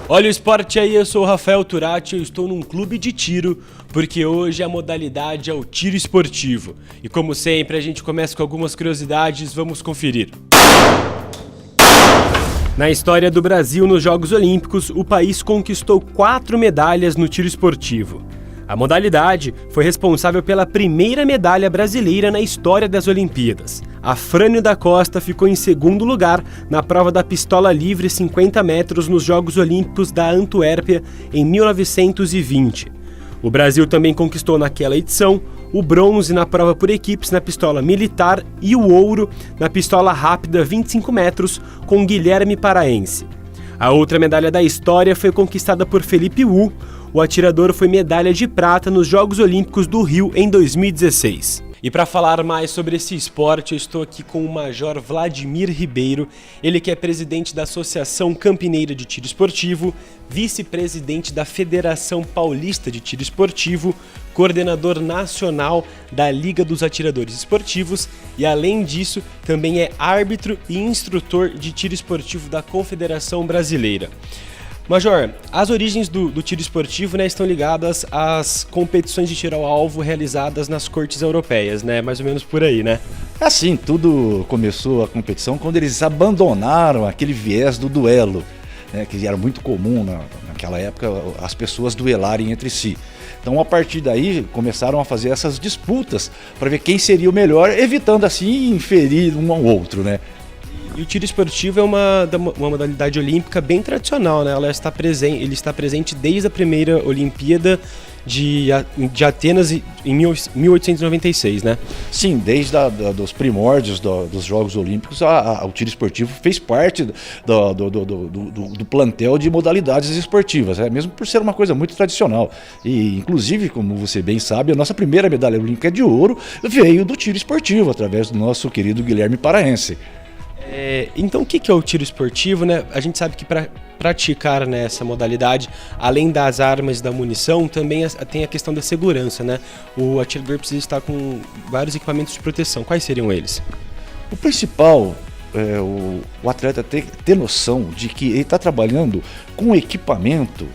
Olha o esporte aí, eu sou o Rafael Turati, eu estou num clube de tiro, porque hoje a modalidade é o tiro esportivo. E como sempre, a gente começa com algumas curiosidades, vamos conferir. Na história do Brasil nos Jogos Olímpicos, o país conquistou 4 medalhas no tiro esportivo. A modalidade foi responsável pela primeira medalha brasileira na história das Olimpíadas. Afrânio da Costa ficou em segundo lugar na prova da pistola livre 50 metros nos Jogos Olímpicos da Antuérpia em 1920. O Brasil também conquistou naquela edição o bronze na prova por equipes na pistola militar e o ouro na pistola rápida 25 metros com Guilherme Paraense. A outra medalha da história foi conquistada por Felipe Wu. O atirador foi medalha de prata nos Jogos Olímpicos do Rio em 2016. E para falar mais sobre esse esporte, eu estou aqui com o Major Vladimir Ribeiro, ele que é presidente da Associação Campineira de Tiro Esportivo, vice-presidente da Federação Paulista de Tiro Esportivo, coordenador nacional da Liga dos Atiradores Esportivos e, além disso, também é árbitro e instrutor de tiro esportivo da Confederação Brasileira. Major, as origens do tiro esportivo, estão ligadas às competições de tiro ao alvo realizadas nas cortes europeias, mais ou menos por aí, né? Assim, tudo começou a competição quando eles abandonaram aquele viés do duelo, que era muito comum naquela época as pessoas duelarem entre si. Então, a partir daí, começaram a fazer essas disputas para ver quem seria o melhor, evitando assim inferir um ao outro, E o tiro esportivo é uma modalidade olímpica bem tradicional, Ele está presente desde a primeira Olimpíada de Atenas em 1896, Sim, desde dos primórdios dos Jogos Olímpicos, o tiro esportivo fez parte do plantel de modalidades esportivas, mesmo por ser uma coisa muito tradicional. E, inclusive, como você bem sabe, a nossa primeira medalha olímpica de ouro veio do tiro esportivo, através do nosso querido Guilherme Paraense. Então o que é o tiro esportivo, A gente sabe que para praticar essa modalidade, além das armas e da munição, também tem a questão da segurança, O atirador precisa estar com vários equipamentos de proteção. Quais seriam eles? O principal é o atleta ter noção de que ele está trabalhando com um equipamento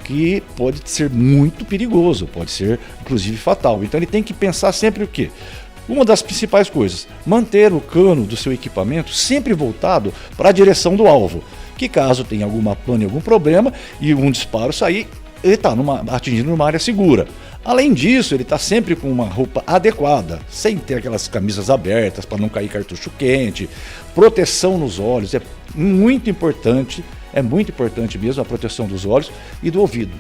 que pode ser muito perigoso, pode ser inclusive fatal. Então ele tem que pensar sempre o quê? Uma das principais coisas, manter o cano do seu equipamento sempre voltado para a direção do alvo, que caso tenha alguma pane, algum problema e um disparo sair, ele está atingindo numa área segura. Além disso, ele está sempre com uma roupa adequada, sem ter aquelas camisas abertas para não cair cartucho quente, proteção nos olhos, é muito importante mesmo a proteção dos olhos e do ouvido.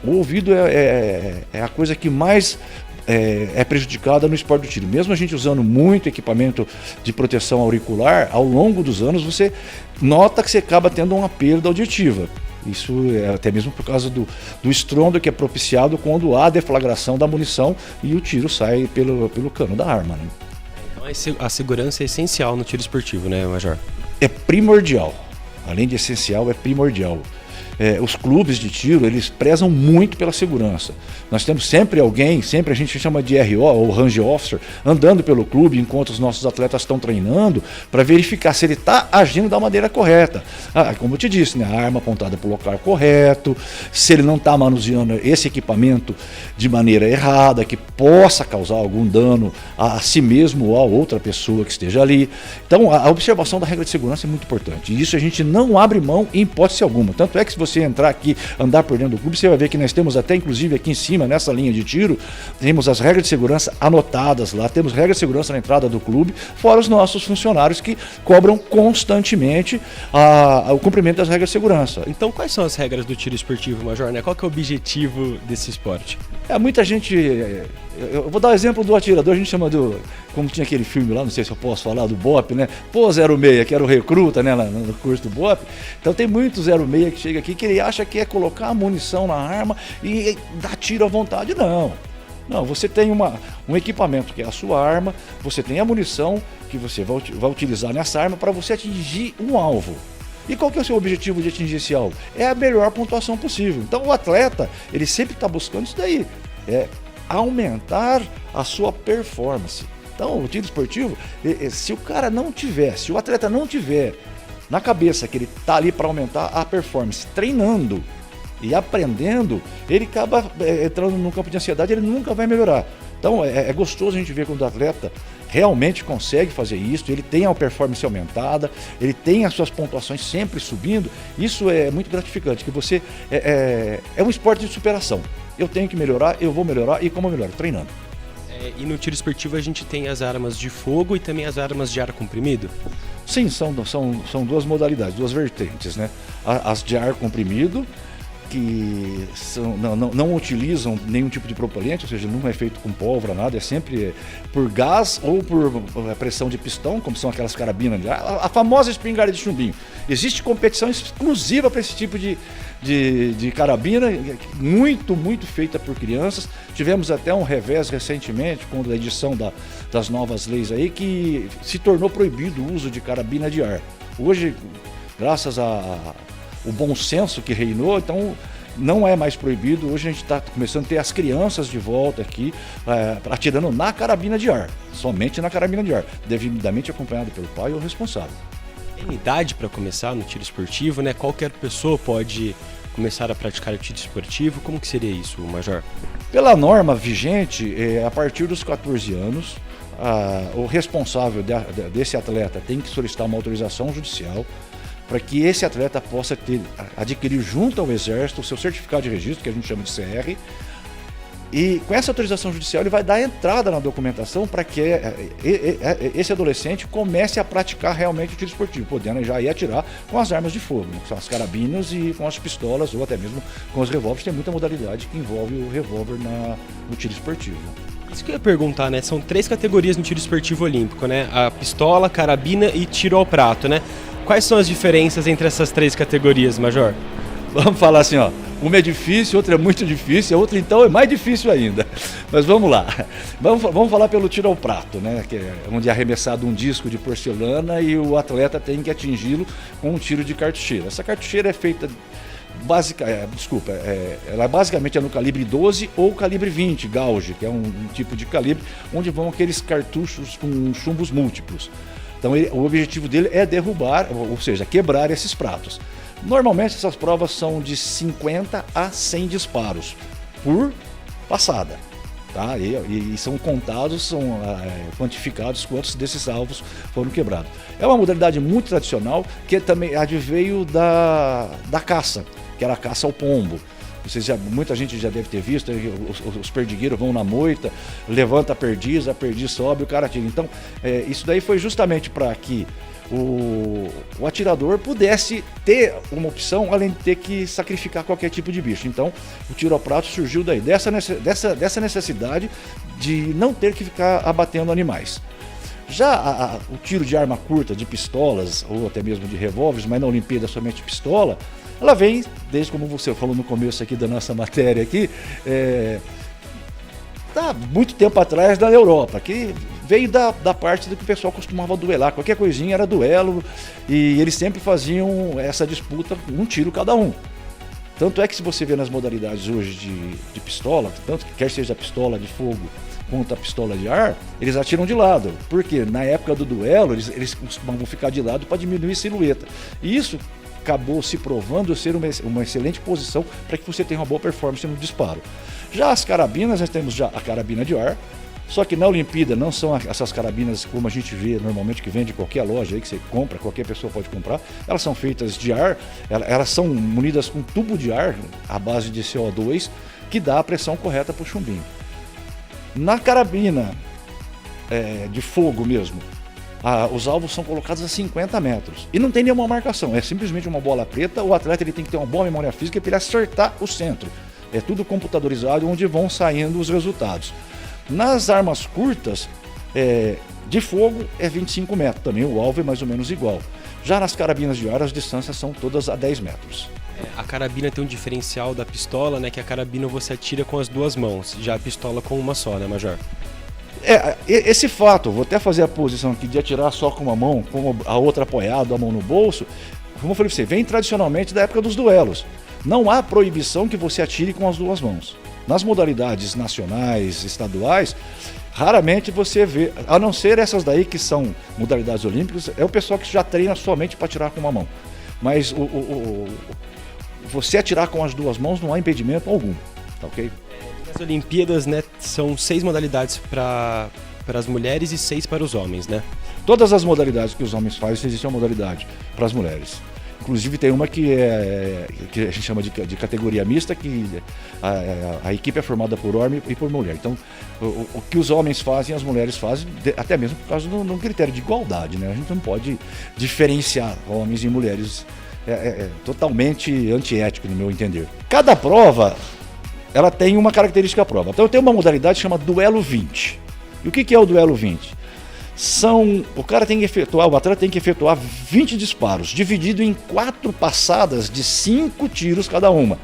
O ouvido é a coisa que mais é prejudicada no esporte do tiro. Mesmo a gente usando muito equipamento de proteção auricular, ao longo dos anos você nota que você acaba tendo uma perda auditiva. Isso é até mesmo por causa do estrondo que é propiciado quando há deflagração da munição e o tiro sai pelo cano da arma. Então a segurança é essencial no tiro esportivo, Major? É primordial. Além de essencial, é primordial. Os clubes de tiro, eles prezam muito pela segurança. Nós temos sempre a gente chama de RO, ou Range Officer, andando pelo clube enquanto os nossos atletas estão treinando, para verificar se ele está agindo da maneira correta. Como eu te disse, a arma apontada para o local correto, se ele não está manuseando esse equipamento de maneira errada, que possa causar algum dano a si mesmo ou a outra pessoa que esteja ali. Então, a observação da regra de segurança é muito importante. E isso a gente não abre mão em hipótese alguma. Tanto é que se você entrar aqui, andar por dentro do clube, você vai ver que nós temos até, inclusive aqui em cima, nessa linha de tiro, temos as regras de segurança anotadas lá, temos regras de segurança na entrada do clube, fora os nossos funcionários que cobram constantemente o cumprimento das regras de segurança. Então, quais são as regras do tiro esportivo, Major? Qual que é o objetivo desse esporte? Muita gente... Eu vou dar o exemplo do atirador, a gente chama como tinha aquele filme lá, não sei se eu posso falar, do BOP, Pô 06, que era o recruta, no curso do BOP. Então tem muito 06 que chega aqui que ele acha que é colocar a munição na arma e dar tiro à vontade. Não, você tem um equipamento que é a sua arma, você tem a munição que você vai utilizar nessa arma para você atingir um alvo. E qual que é o seu objetivo de atingir esse alvo? É a melhor pontuação possível. Então o atleta, ele sempre está buscando isso daí, aumentar a sua performance. Então o tiro esportivo, se o atleta não tiver na cabeça que ele está ali para aumentar a performance, treinando e aprendendo, ele acaba entrando num campo de ansiedade, ele nunca vai melhorar. Então é gostoso a gente ver quando o atleta realmente consegue fazer isso, ele tem a performance aumentada, ele tem as suas pontuações sempre subindo. Isso é muito gratificante, que você é um esporte de superação. Eu tenho que melhorar, eu vou melhorar, e como eu melhoro? Treinando. E no tiro esportivo a gente tem as armas de fogo e também as armas de ar comprimido? Sim, são duas modalidades, duas vertentes, né? As de ar comprimido, que não utilizam nenhum tipo de propelente, ou seja, não é feito com pólvora, nada, é sempre por gás ou por pressão de pistão, como são aquelas carabinas de ar, a famosa espingarda de chumbinho. Existe competição exclusiva para esse tipo de carabina, muito feita por crianças. Tivemos até um revés recentemente, com a edição das novas leis aí, que se tornou proibido o uso de carabina de ar. Hoje, graças o bom senso que reinou, então não é mais proibido. Hoje a gente está começando a ter as crianças de volta aqui, atirando na carabina de ar, somente na carabina de ar, devidamente acompanhado pelo pai ou responsável. Tem idade para começar no tiro esportivo, né? Qualquer pessoa pode começar a praticar o tiro esportivo. Como que seria isso, Major? Pela norma vigente, a partir dos 14 anos, o responsável desse atleta tem que solicitar uma autorização judicial para que esse atleta possa adquirir junto ao Exército o seu certificado de registro, que a gente chama de CR, e com essa autorização judicial ele vai dar entrada na documentação para que esse adolescente comece a praticar realmente o tiro esportivo, podendo já ir atirar com as armas de fogo, né? Com as carabinas e com as pistolas, ou até mesmo com os revólveres. Tem muita modalidade que envolve o revólver no tiro esportivo. Isso que eu ia perguntar, né? São 3 categorias no tiro esportivo olímpico, né? A pistola, carabina e tiro ao prato, né? Quais são as diferenças entre essas 3 categorias, Major? Vamos falar assim, ó. Uma é difícil, outra é muito difícil, a outra então é mais difícil ainda. Mas vamos lá. Vamos falar pelo tiro ao prato, né? Que é onde é arremessado um disco de porcelana e o atleta tem que atingi-lo com um tiro de cartucheira. Essa cartucheira é feita ela basicamente é no calibre 12 ou calibre 20, gauge, que é um tipo de calibre onde vão aqueles cartuchos com chumbos múltiplos. Então o objetivo dele é derrubar, ou seja, quebrar esses pratos. Normalmente essas provas são de 50 a 100 disparos por passada. Tá? E são contados, são quantificados quantos desses alvos foram quebrados. É uma modalidade muito tradicional que também adveio da caça, que era a caça ao pombo. Muita gente já deve ter visto, os perdigueiros vão na moita, levanta a perdiz sobe, o cara atira. Então, isso daí foi justamente para que o atirador pudesse ter uma opção, além de ter que sacrificar qualquer tipo de bicho. Então, o tiro ao prato surgiu daí, dessa necessidade de não ter que ficar abatendo animais. Já o tiro de arma curta, de pistolas, ou até mesmo de revólveres, mas na Olimpíada somente pistola, ela vem, desde como você falou no começo aqui da nossa matéria aqui, há muito tempo atrás da Europa, que veio da parte do que o pessoal costumava duelar. Qualquer coisinha era duelo e eles sempre faziam essa disputa, um tiro cada um. Tanto é que se você vê nas modalidades hoje de pistola, tanto que quer seja a pistola de fogo quanto a pistola de ar, eles atiram de lado. Porque na época do duelo, eles costumavam ficar de lado para diminuir a silhueta. E isso acabou se provando ser uma excelente posição para que você tenha uma boa performance no disparo. Já as carabinas, nós temos já a carabina de ar, só que na Olimpíada não são essas carabinas como a gente vê normalmente, que vende em qualquer loja aí que você compra, qualquer pessoa pode comprar. Elas são feitas de ar, elas são munidas com tubo de ar à base de CO2 que dá a pressão correta para o chumbinho. Na carabina de fogo mesmo, os alvos são colocados a 50 metros e não tem nenhuma marcação, é simplesmente uma bola preta. O atleta ele tem que ter uma boa memória física para ele acertar o centro. É tudo computadorizado, onde vão saindo os resultados. Nas armas curtas, de fogo, é 25 metros. Também o alvo é mais ou menos igual. Já nas carabinas de ar, as distâncias são todas a 10 metros. A carabina tem um diferencial da pistola, né? Que a carabina você atira com as 2 mãos, já a pistola com uma só, né, Major? Esse fato, vou até fazer a posição aqui de atirar só com uma mão, com a outra apoiada, a mão no bolso, como eu falei para você, vem tradicionalmente da época dos duelos. Não há proibição que você atire com as 2 mãos. Nas modalidades nacionais, estaduais, raramente você vê, a não ser essas daí que são modalidades olímpicas, é o pessoal que já treina somente para atirar com uma mão. Mas você atirar com as duas mãos não há impedimento algum, tá ok? Nas Olimpíadas, né, são 6 modalidades para as mulheres e 6 para os homens, né? Todas as modalidades que os homens fazem, existe uma modalidade para as mulheres. Inclusive tem uma que a gente chama de categoria mista, que a equipe é formada por homem e por mulher. Então, o que os homens fazem, as mulheres fazem, até mesmo por causa de um critério de igualdade, né? A gente não pode diferenciar homens e mulheres, totalmente antiético, no meu entender. Cada prova, ela tem uma característica própria. Então, tem uma modalidade que chama duelo 20. E o que é o duelo 20? O atleta tem que efetuar 20 disparos, dividido em 4 passadas de 5 tiros cada uma.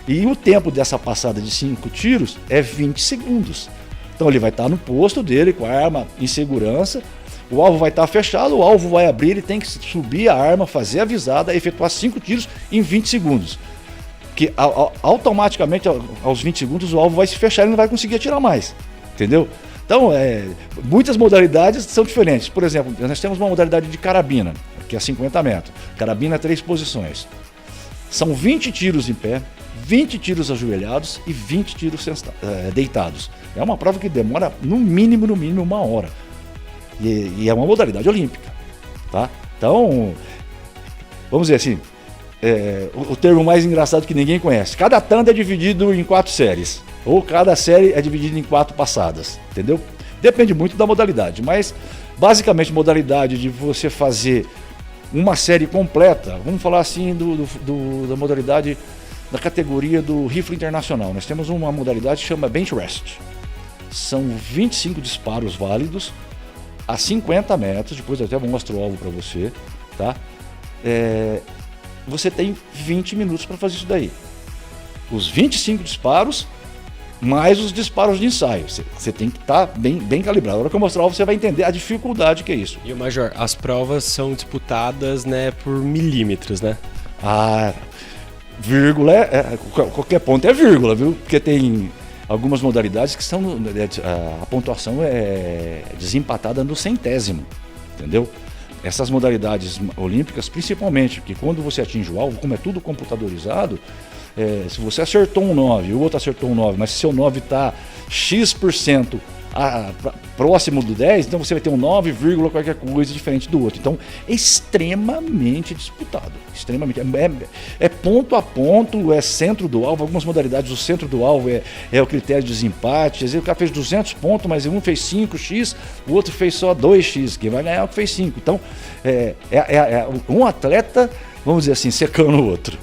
E o tempo dessa passada de 5 tiros é 20 segundos. Então ele vai estar no posto dele com a arma em segurança, o alvo vai estar fechado, o alvo vai abrir, ele tem que subir a arma, fazer a visada, efetuar 5 tiros em 20 segundos. Que automaticamente, aos 20 segundos, o alvo vai se fechar e não vai conseguir atirar mais. Entendeu? Então, muitas modalidades são diferentes. Por exemplo, nós temos uma modalidade de carabina, que é 50 metros. Carabina, 3 posições. São 20 tiros em pé, 20 tiros ajoelhados e 20 tiros deitados. É uma prova que demora, no mínimo, 1 hora. E é uma modalidade olímpica. Tá? Então, vamos dizer assim, o termo mais engraçado que ninguém conhece. Cada tanda é dividido em 4 séries. Ou cada série é dividida em 4 passadas, entendeu? Depende muito da modalidade, mas basicamente modalidade de você fazer uma série completa, vamos falar assim da modalidade, da categoria do rifle internacional. Nós temos uma modalidade que chama bench rest. São 25 disparos válidos a 50 metros, depois eu até mostro o alvo para você, tá? Você tem 20 minutos para fazer isso daí. Os 25 disparos mais os disparos de ensaio. Você tem que estar bem calibrado. Na hora que eu mostrar, você vai entender a dificuldade que é isso. E o Major, as provas são disputadas, né, por milímetros, né? Vírgula, qualquer ponto é vírgula, viu? Porque tem algumas modalidades que a pontuação é desempatada no centésimo, entendeu? Essas modalidades olímpicas, principalmente, porque quando você atinge o alvo, como é tudo computadorizado, se você acertou um 9 e o outro acertou um 9, mas se seu 9 está X% próximo do 10, então você vai ter um 9, qualquer coisa diferente do outro. Então é extremamente disputado. Extremamente. É ponto a ponto, é centro do alvo. Algumas modalidades, o centro do alvo é o critério de desempate. Às vezes o cara fez 200 pontos, mas um fez 5x, o outro fez só 2x. Quem vai ganhar é o que fez 5. Então um atleta, vamos dizer assim, secando o outro.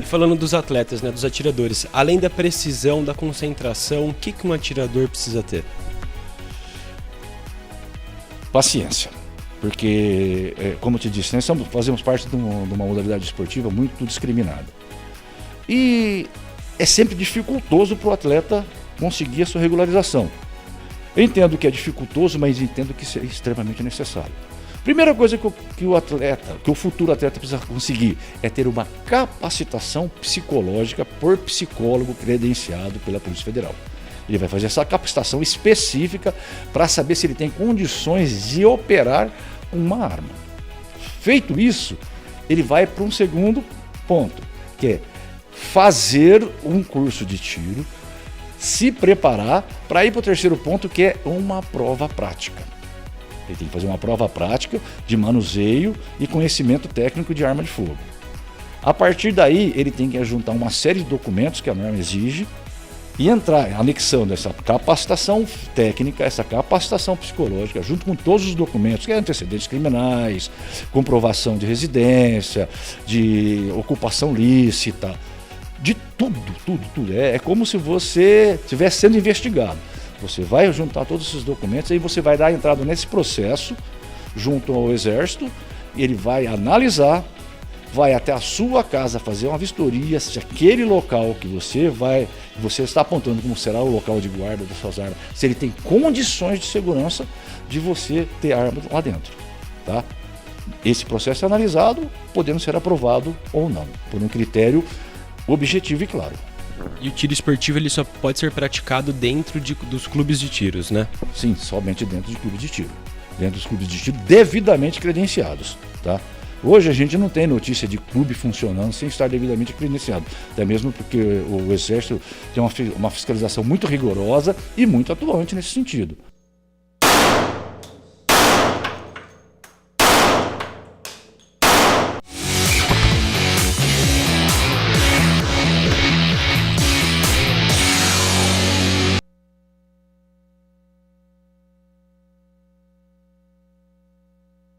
Falando dos atletas, né, dos atiradores, além da precisão, da concentração, o que um atirador precisa ter? Paciência, porque, como eu te disse, nós fazemos parte de uma modalidade esportiva muito discriminada. E é sempre dificultoso para o atleta conseguir a sua regularização. Eu entendo que é dificultoso, mas entendo que isso é extremamente necessário. Primeira coisa que o futuro atleta precisa conseguir é ter uma capacitação psicológica por psicólogo credenciado pela Polícia Federal. Ele vai fazer essa capacitação específica para saber se ele tem condições de operar uma arma. Feito isso, ele vai para um segundo ponto, que é fazer um curso de tiro, se preparar para ir para o terceiro ponto, que é uma prova prática. Ele tem que fazer uma prova prática de manuseio e conhecimento técnico de arma de fogo. A partir daí, ele tem que juntar uma série de documentos que a norma exige e entrar anexando essa capacitação técnica, essa capacitação psicológica, junto com todos os documentos, que é antecedentes criminais, comprovação de residência, de ocupação lícita, de tudo. É como se você estivesse sendo investigado. Você vai juntar todos esses documentos e você vai dar entrada nesse processo junto ao Exército, e ele vai analisar, vai até a sua casa fazer uma vistoria se aquele local que você está apontando como será o local de guarda das suas armas, se ele tem condições de segurança de você ter arma lá dentro, tá? Esse processo é analisado, podendo ser aprovado ou não, por um critério objetivo e claro. E o tiro esportivo ele só pode ser praticado dentro dos clubes de tiros, né? Sim, somente dentro de clubes de tiro. Dentro dos clubes de tiro devidamente credenciados, tá? Hoje a gente não tem notícia de clube funcionando sem estar devidamente credenciado, até mesmo porque o Exército tem uma fiscalização muito rigorosa e muito atuante nesse sentido.